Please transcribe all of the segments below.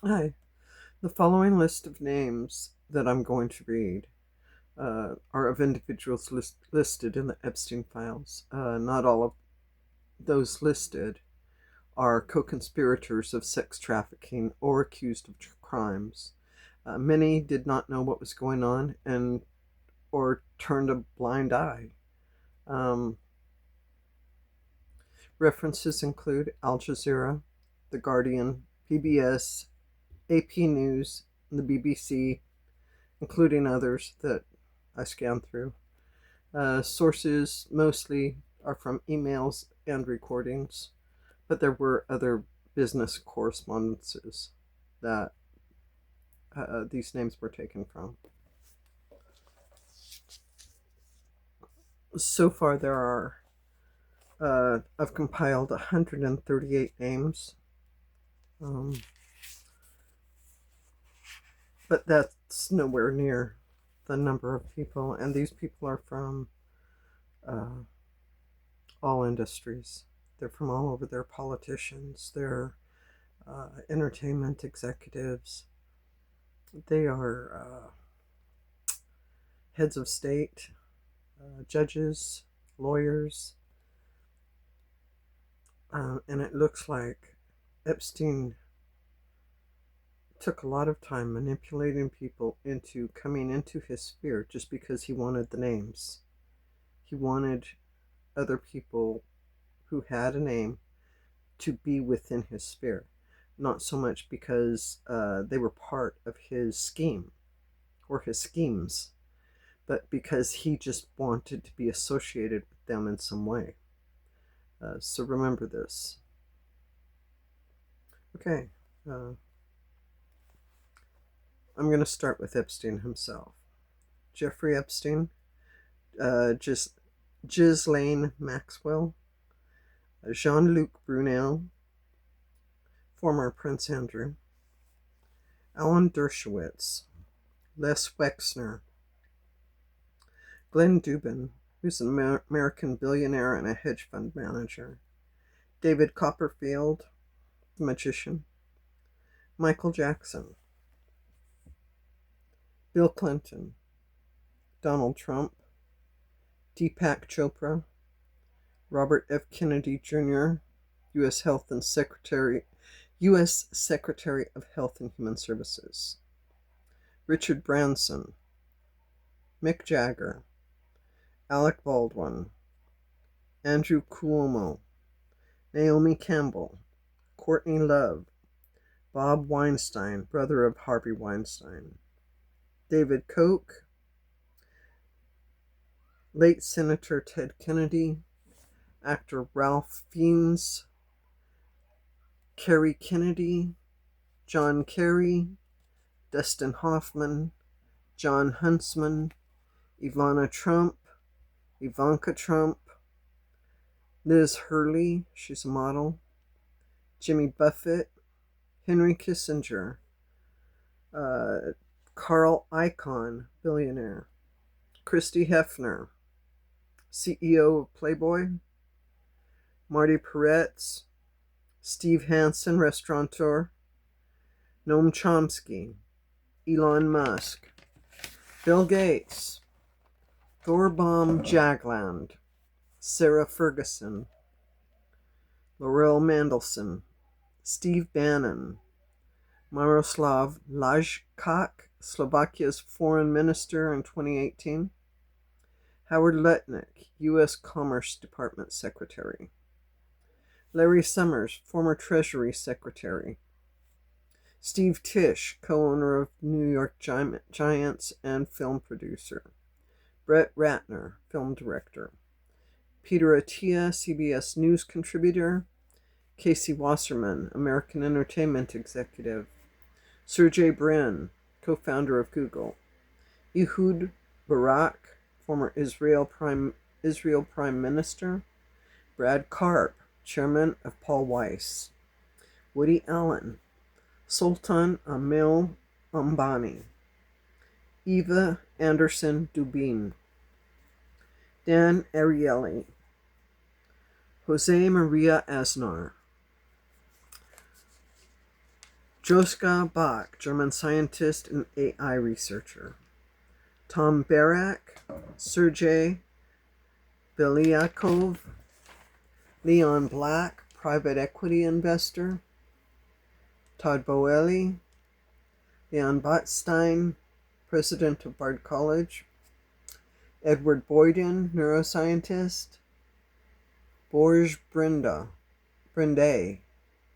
Hi. The following list of names that I'm going to read are of individuals listed in the Epstein files. Not all of those listed are co-conspirators of sex trafficking or accused of crimes. Many did not know what was going on and or turned a blind eye. Um, References include Al Jazeera, The Guardian, PBS, AP News, the BBC, including others that I scanned through. Sources mostly are from emails and recordings, but there were other business correspondences that these names were taken from. So far, I've compiled 138 names, um, but that's nowhere near the number of people, and these people are from uh, all industries. They're from all over. They're politicians, they're entertainment executives, they are heads of state, judges, lawyers, and it looks like Epstein took a lot of time manipulating people into coming into his sphere just because he wanted the names. He wanted other people who had a name to be within his sphere, not so much because they were part of his scheme or his schemes, but because he just wanted to be associated with them in some way. So remember this. Okay, uh, I'm going to start with Epstein himself. Jeffrey Epstein, just Ghislaine Maxwell, Jean-Luc Brunel, former Prince Andrew, Alan Dershowitz, Les Wexner, Glenn Dubin, who's an American billionaire and a hedge fund manager, David Copperfield, the magician, Michael Jackson, Bill Clinton, Donald Trump, Deepak Chopra, Robert F. Kennedy Jr., U.S. U.S. Secretary of Health and Human Services, Richard Branson, Mick Jagger, Alec Baldwin, Andrew Cuomo, Naomi Campbell, Courtney Love, Bob Weinstein, brother of Harvey Weinstein, David Koch, late Senator Ted Kennedy, actor Ralph Fiennes, Kerry Kennedy, John Kerry, Dustin Hoffman, John Huntsman, Ivana Trump, Ivanka Trump, Liz Hurley, she's a model, Jimmy Buffett, Henry Kissinger, uh, Carl Icahn, billionaire, Christy Hefner, CEO of Playboy, Marty Peretz, Steve Hansen, restaurateur, Noam Chomsky, Elon Musk, Bill Gates, Thorbaum Jagland, Sarah Ferguson, Laurel Mandelson, Steve Bannon, Miroslav Lajkak, Slovakia's foreign minister in 2018, Howard Lutnick, U.S. Commerce Department Secretary, Larry Summers, former Treasury Secretary, Steve Tisch, co-owner of New York Giants and film producer, Brett Ratner, film director, Peter Attia, CBS News contributor, Casey Wasserman, American entertainment executive, Sergey Brin, co-founder of Google, Ehud Barak, former Israel Prime Minister, Brad Karp, chairman of Paul Weiss, Woody Allen, Sultan Amil Ambani, Eva Anderson Dubin, Dan Ariely, Jose Maria Aznar, Joschka Bach, German scientist and AI researcher. Tom Barak, Sergey Belyakov, Leon Black, private equity investor. Todd Boehly, Leon Botstein, president of Bard College. Edward Boyden, neuroscientist. Borj Brende,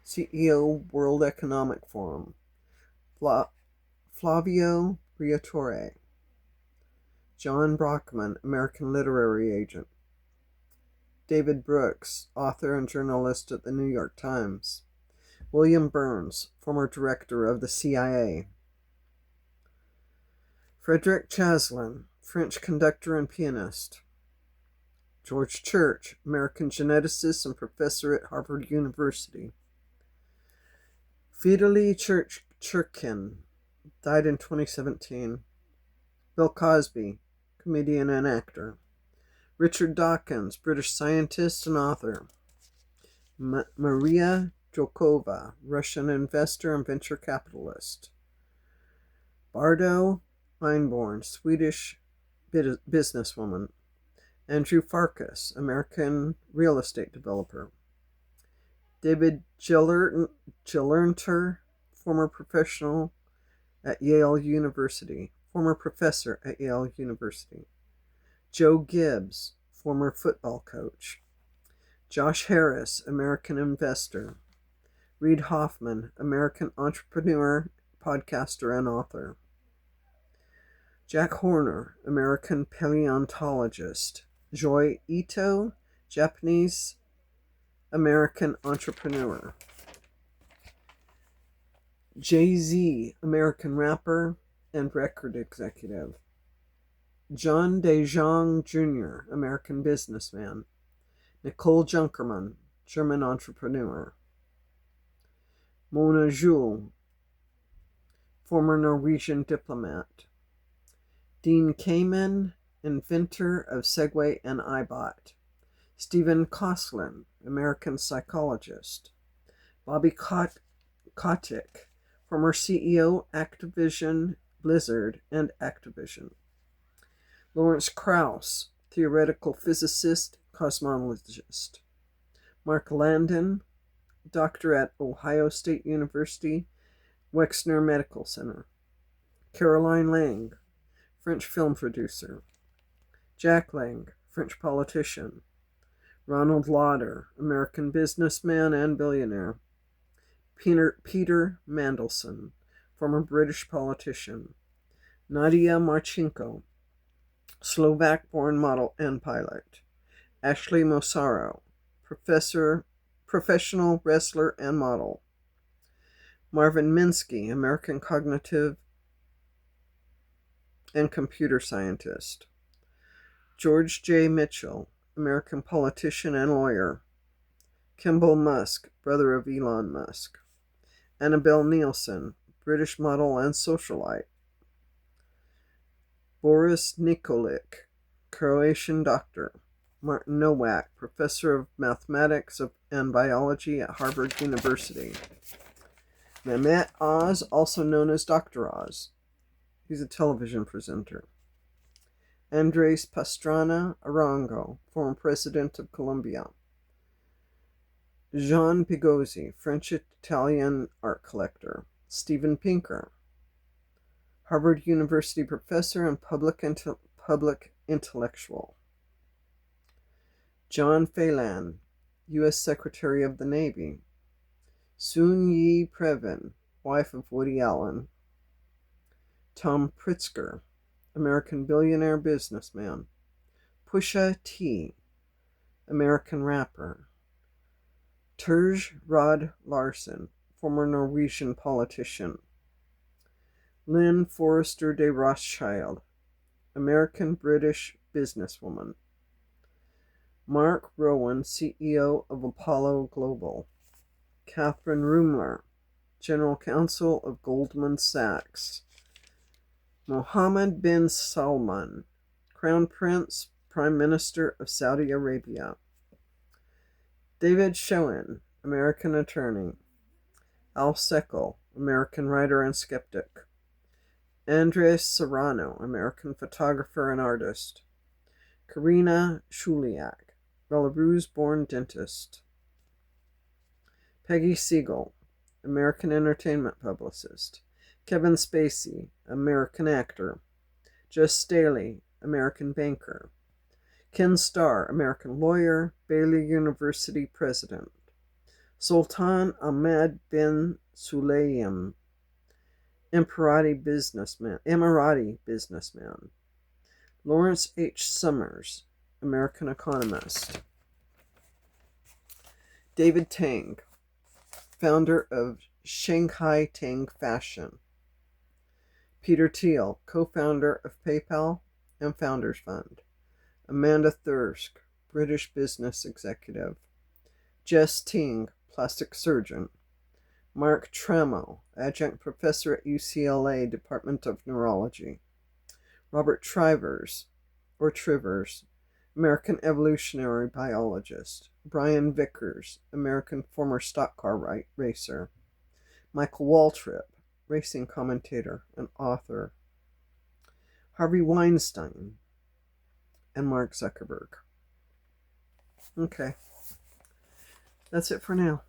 CEO, World Economic Forum. Flavio Briatore. John Brockman, American literary agent. David Brooks, author and journalist at the New York Times. William Burns, former director of the CIA. Frederick Chaslin, French conductor and pianist. George Church, American geneticist and professor at Harvard University. Vitaly Churkin, died in 2017. Bill Cosby, comedian and actor. Richard Dawkins, British scientist and author. Maria Jokova, Russian investor and venture capitalist. Bardo Einborn, Swedish businesswoman. Andrew Farkas, American real estate developer. David Gelernter, former professor at Yale University. Joe Gibbs, former football coach. Josh Harris, American investor. Reid Hoffman, American entrepreneur, podcaster, and author. Jack Horner, American paleontologist. Joy Ito, Japanese American entrepreneur. Jay-Z, American rapper and record executive. John DeJong Jr., American businessman. Nicole Junkerman, German entrepreneur. Mona Juul, former Norwegian diplomat. Dean Kamen, inventor of Segway and iBot. Stephen Kosslyn, American psychologist. Bobby Kotick, former CEO, Activision Blizzard and Activision. Lawrence Krauss, theoretical physicist, cosmologist. Mark Landon, doctor at Ohio State University, Wexner Medical Center. Caroline Lang, French film producer. Jack Lang, French politician. Ronald Lauder, American businessman and billionaire. Peter Mandelson, former British politician. Nadia Marchenko, Slovak-born model and pilot. Ashley Mosaro, professional wrestler and model. Marvin Minsky, American cognitive and computer scientist. George J. Mitchell, American politician and lawyer. Kimball Musk, brother of Elon Musk. Annabelle Nielsen, British model and socialite. Boris Nikolic, Croatian doctor. Martin Nowak, professor of mathematics and biology at Harvard University. Mehmet Oz, also known as Dr. Oz. He's a television presenter. Andres Pastrana Arango, former president of Colombia. Jean Pigozzi, French-Italian art collector. Steven Pinker, Harvard University professor and public intellectual. John Phelan, U.S. Secretary of the Navy. Soon Yi Previn, wife of Woody Allen. Tom Pritzker, American billionaire businessman. Pusha T, American rapper. Terje Rod Larsen, former Norwegian politician. Lynn Forrester de Rothschild, American-British businesswoman. Mark Rowan, CEO of Apollo Global. Catherine Rumler, General Counsel of Goldman Sachs. Mohammed bin Salman, Crown Prince, Prime Minister of Saudi Arabia. David Schoen, American attorney. Al Seckel, American writer and skeptic. Andres Serrano, American photographer and artist. Karina Shuliak, Belarus-born dentist. Peggy Siegel, American entertainment publicist. Kevin Spacey, American actor. Jess Staley, American banker. Ken Starr, American lawyer, Baylor University president. Sultan Ahmed bin Sulayem, Emirati businessman. Lawrence H. Summers, American economist. David Tang, founder of Shanghai Tang Fashion. Peter Thiel, co-founder of PayPal and Founders Fund. Amanda Thirsk, British business executive. Jess Ting, plastic surgeon. Mark Tramo, adjunct professor at UCLA Department of Neurology. Robert Trivers, American evolutionary biologist. Brian Vickers, American former stock car racer. Michael Waltrip, racing commentator and author. Harvey Weinstein, and Mark Zuckerberg. Okay. That's it for now.